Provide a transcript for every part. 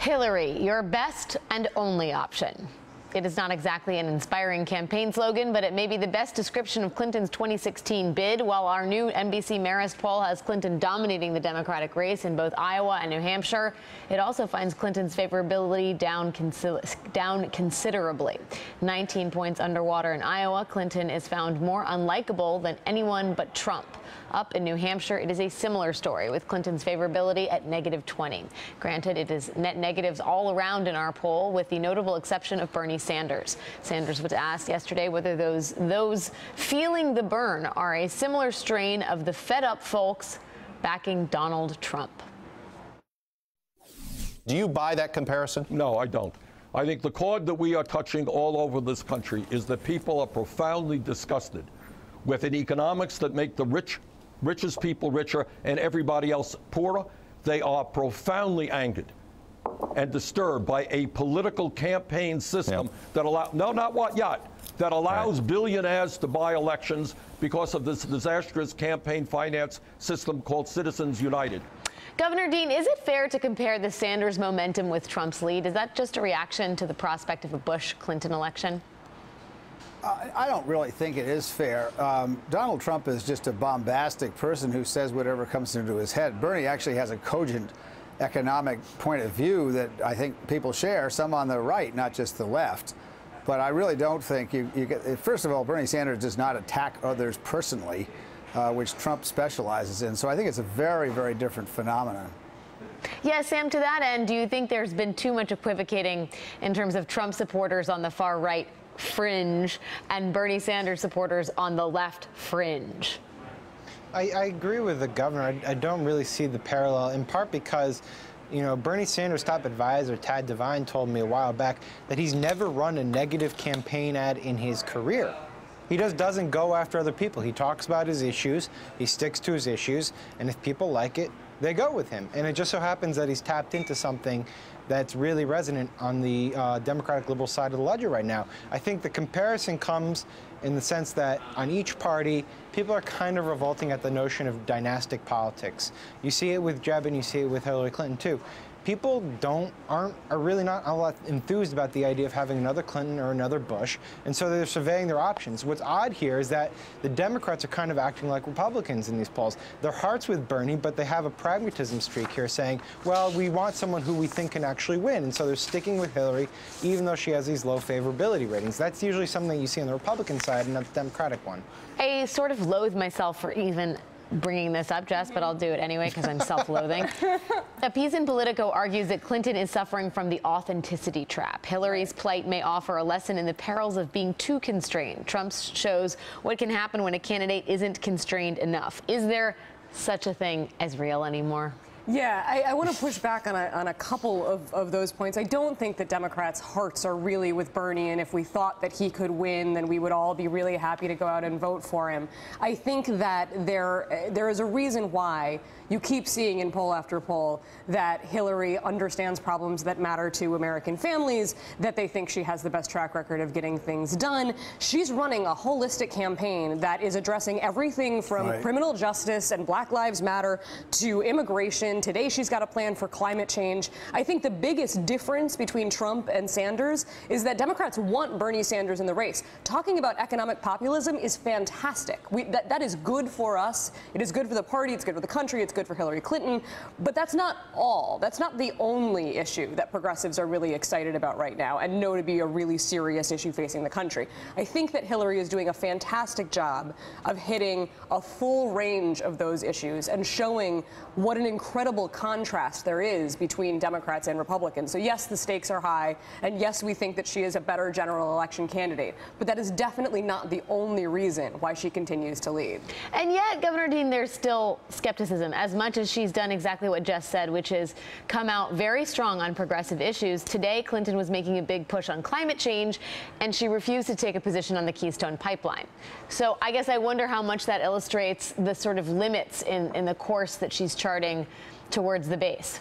Hillary, your best and only option. It is not exactly an inspiring campaign slogan, but it may be the best description of Clinton's 2016 bid. While our new NBC Marist poll has Clinton dominating the Democratic race in both Iowa and New Hampshire, it also finds Clinton's favorability down considerably. 19 points underwater in Iowa, Clinton is found more unlikable than anyone but Trump. Up in New Hampshire, it is a similar story, with Clinton's favorability at -20. Granted, it is net negatives all around in our poll, with the notable exception of Bernie Sanders. Sanders was asked yesterday whether those feeling the burn are a similar strain of the fed-up folks backing Donald Trump. Do you buy that comparison? No, I don't. I think the chord that we are touching all over this country is that people are profoundly disgusted with an economics that make the richest people richer and everybody else poorer. They are profoundly angered and disturbed by a political campaign system that allows billionaires to buy elections because of this disastrous campaign finance system called Citizens United. Governor Dean, is it fair to compare the Sanders momentum with Trump's lead? Is that just a reaction to the prospect of a Bush-Clinton election? I don't really think it is fair. Donald Trump is just a bombastic person who says whatever comes into his head. Bernie actually has a cogent economic point of view that I think people share, some on the right, not just the left. But I really don't think you get. First of all, Bernie Sanders does not attack others personally, which Trump specializes in. So I think it's a very, very different phenomenon. Yeah, Sam, to that end, do you think there's been too much equivocating in terms of Trump supporters on the far right fringe and Bernie Sanders supporters on the left fringe? I agree with the governor. I don't really see the parallel, in part because, you know, Bernie Sanders' top advisor, Tad Devine, told me a while back that he's never run a negative campaign ad in his career. He doesn't go after other people. He talks about his issues, he sticks to his issues, and if people like it, they go with him. And it just so happens that he's tapped into something that's really resonant on the Democratic liberal side of the ledger right now. I think the comparison comes in the sense that on each party, people are kind of revolting at the notion of dynastic politics. You see it with Jeb and you see it with Hillary Clinton too. People are really not a lot enthused about the idea of having another Clinton or another Bush, and so they're surveying their options. What's odd here is that the Democrats are kind of acting like Republicans in these polls. Their heart's with Bernie, but they have a pragmatism streak here saying, well, we want someone who we think can actually win, and so they're sticking with Hillary, even though she has these low favorability ratings. That's usually something you see on the Republican side and not the Democratic one. I sort of loathe myself for even bringing this up, Jess, but I'll do it anyway because I'm self-loathing. A piece in Politico argues that Clinton is suffering from the authenticity trap. Hillary's plight may offer a lesson in the perils of being too constrained. Trump shows what can happen when a candidate isn't constrained enough. Is there such a thing as real anymore? Yeah, I want to push back on a couple of those points. I don't think that Democrats' hearts are really with Bernie, and if we thought that he could win, then we would all be really happy to go out and vote for him. I think that there is a reason why you keep seeing in poll after poll that Hillary understands problems that matter to American families, that they think she has the best track record of getting things done. She's running a holistic campaign that is addressing everything from criminal justice and Black Lives Matter to immigration. Today she's got a plan for climate change. I think the biggest difference between Trump and Sanders is that Democrats want Bernie Sanders in the race. Talking about economic populism is fantastic. That is good for us. It is good for the party. It's good for the country. It's good for Hillary Clinton. But that's not all. That's not the only issue that progressives are really excited about right now and know to be a really serious issue facing the country. I think that Hillary is doing a fantastic job of hitting a full range of those issues and showing what an incredible contrast there is between Democrats and Republicans. So yes, the stakes are high, and yes, we think that she is a better general election candidate, but that is definitely not the only reason why she continues to lead. And yet, Governor Dean, there's still skepticism. As much as she's done exactly what Jess said, which is come out very strong on progressive issues, today Clinton was making a big push on climate change, and she refused to take a position on the Keystone Pipeline. So I guess I wonder how much that illustrates the sort of limits in the course that she's charting towards the base.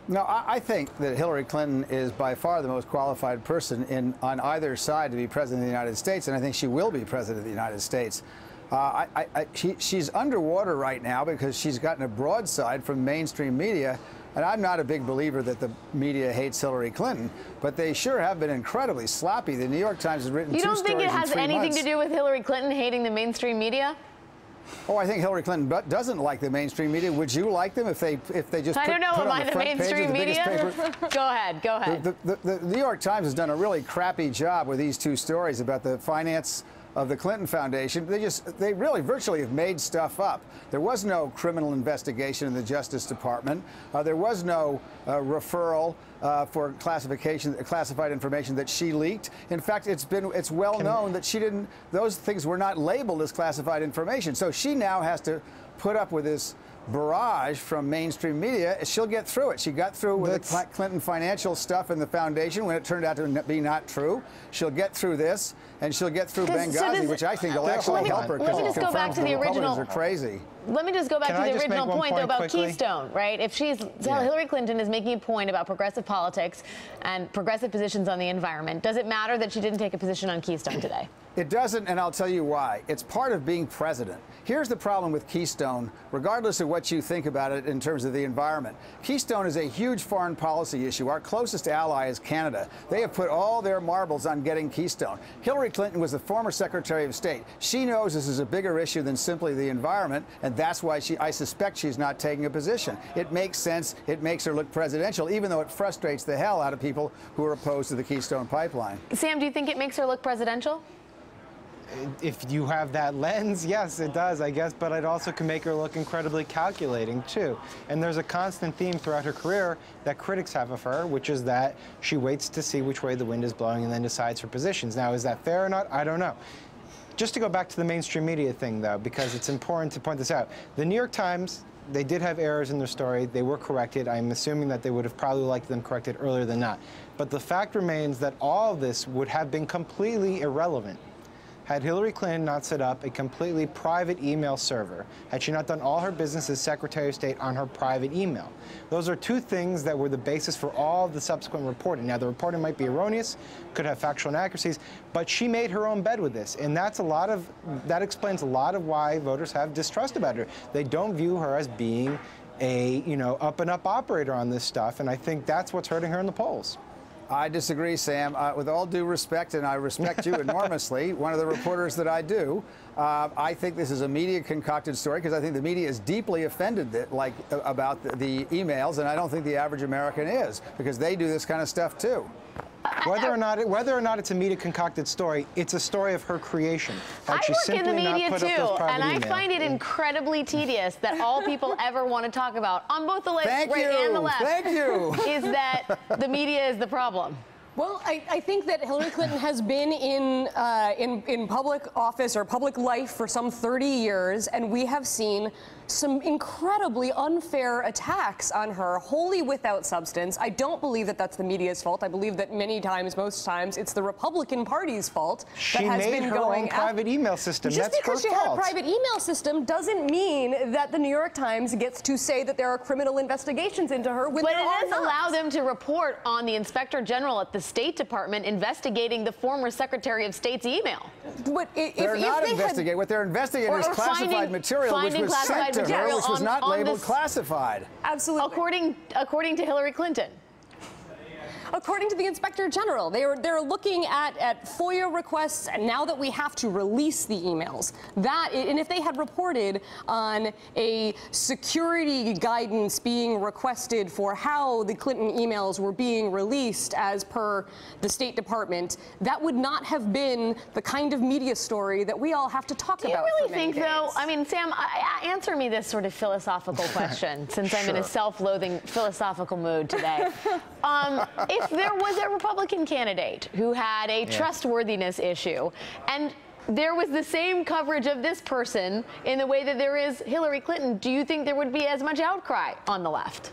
No, I think that Hillary Clinton is by far the most qualified person on either side to be president of the United States, and I think she will be president of the United States. She's underwater right now because she's gotten a broadside from mainstream media and I'm not a big believer that the media hates Hillary Clinton, but they sure have been incredibly sloppy. The New York Times has written 2 stories in 3 months. You don't think it has anything to do with Hillary Clinton hating the mainstream media? Oh, I think Hillary Clinton doesn't like the mainstream media. Would you like them if they just I don't know, am I the mainstream media? Go ahead. The New York Times has done a really crappy job with these 2 stories about the finance of the Clinton Foundation. They really virtually have made stuff up. There was no criminal investigation in the Justice Department. There was no referral for classified information that she leaked. In fact, it's well known that those things were not labeled as classified information. So she now has to put up with this barrage from mainstream media. She'll get through it. She got through with the Clinton financial stuff in the foundation when it turned out to be not true. She'll get through this, and she'll get through Benghazi, which I think will actually help her. Let me just go back to the original. Are crazy. Let me just go back to the original point, though, about Keystone, right? If Hillary Clinton is making a point about progressive politics and progressive positions on the environment, does it matter that she didn't take a position on Keystone today? It doesn't, and I'll tell you why. It's part of being president. Here's the problem with Keystone, regardless of what you think about it in terms of the environment. Keystone is a huge foreign policy issue. Our closest ally is Canada. They have put all their marbles on getting Keystone. Hillary Clinton was the former Secretary of State. She knows this is a bigger issue than simply the environment, and that's why I suspect she's not taking a position. It makes sense. It makes her look presidential, even though it frustrates the hell out of people who are opposed to the Keystone Pipeline. Sam, do you think it makes her look presidential? If you have that lens, yes, it does, I guess, but it also can make her look incredibly calculating, too. And there's a constant theme throughout her career that critics have of her, which is that she waits to see which way the wind is blowing and then decides her positions. Now, is that fair or not? I don't know. Just to go back to the mainstream media thing, though, because it's important to point this out. The New York Times, they did have errors in their story. They were corrected. I'm assuming that they would have probably liked them corrected earlier than not. But the fact remains that all of this would have been completely irrelevant had Hillary Clinton not set up a completely private email server, had she not done all her business as Secretary of State on her private email. Those are 2 things that were the basis for all of the subsequent reporting. Now, the reporting might be erroneous, could have factual inaccuracies, but she made her own bed with this, and that explains a lot of why voters have distrust about her. They don't view her as being a, up-and-up operator on this stuff, and I think that's what's hurting her in the polls. I disagree, Sam. With all due respect, and I respect you enormously, one of the reporters that I do, I think this is a media-concocted story because I think the media is deeply offended about the emails, and I don't think the average American is because they do this kind of stuff too. Whether or not it's a media-concocted story, it's a story of her creation. I work in the media too, and I find it incredibly tedious that all people ever want to talk about on both the right and the left is that the media is the problem. Well, I think that Hillary Clinton has been in public office or public life for some 30 years, and we have seen some incredibly unfair attacks on her, wholly without substance. I don't believe that that's the media's fault. I believe that most times, it's the Republican Party's fault that has been going. She made her own private email system. Just because she had a private email system doesn't mean that the New York Times gets to say that there are criminal investigations into her when there are not. But it does allow them to report on the Inspector General at the State Department investigating the former Secretary of State's email. But they're not investigating. What they're investigating is classified material, which was sent to her, which was not labeled classified. Absolutely. According to Hillary Clinton. According to the Inspector General, they're looking at FOIA requests, and now that we have to release the emails, and if they had reported on a security guidance being requested for how the Clinton emails were being released as per the State Department, that would not have been the kind of media story that we all have to talk about. Do you really think, though? I mean, Sam, answer me this sort of philosophical question, since I'm in a self-loathing philosophical mood today. If there was a Republican candidate who had a trustworthiness issue, and there was the same coverage of this person in the way that there is Hillary Clinton, do you think there would be as much outcry on the left?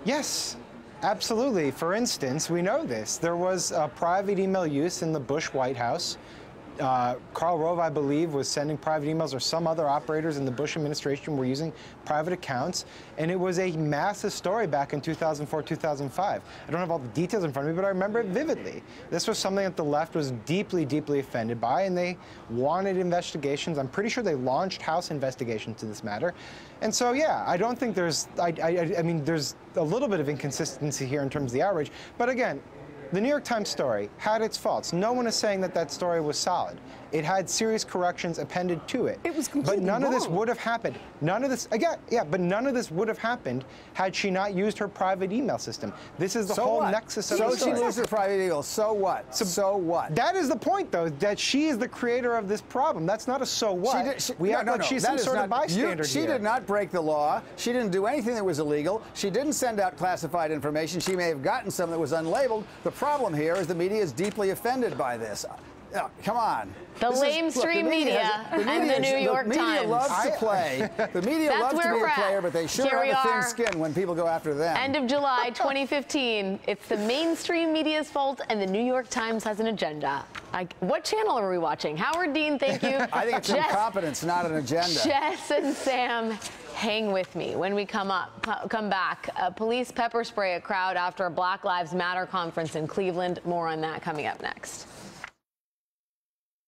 Yes, absolutely. For instance, we know this. There was private email use in the Bush White House Karl Rove, I believe, was sending private emails, or some other operators in the Bush administration were using private accounts, and it was a massive story back in 2004, 2005. I don't have all the details in front of me, but I remember it vividly. This was something that the left was deeply, deeply offended by, and they wanted investigations. I'm pretty sure they launched House investigations to this matter. And so, yeah, I don't think there's, I mean, there's a little bit of inconsistency here in terms of the outrage, but again, the New York Times story had its faults. No one is saying that that story was solid. It had serious corrections appended to it. It was completely But none wrong. of this would have happened. None of this, again, yeah, but none of this would have happened had she not used her private email system. This is the whole nexus of the story. So she used her private email. So what? So what? That is the point, though, that she is the creator of this problem. That's not a so what. We act like she's some sort of bystander She here. did not break the law. She didn't do anything that was illegal. She didn't send out classified information. She may have gotten some that was unlabeled. The problem here is the media is deeply offended by this. Come on. The lamestream media and the New York Times. The media loves to play. The media loves to be a player, but they sure have a thin skin when people go after them. End of July 2015. It's the mainstream media's fault, and the New York Times has an agenda. What channel are we watching? Howard Dean, thank you. I think it's incompetence, not an agenda. Jess and Sam, hang with me. When we come back, police pepper spray a crowd after a Black Lives Matter conference in Cleveland. More on that coming up next.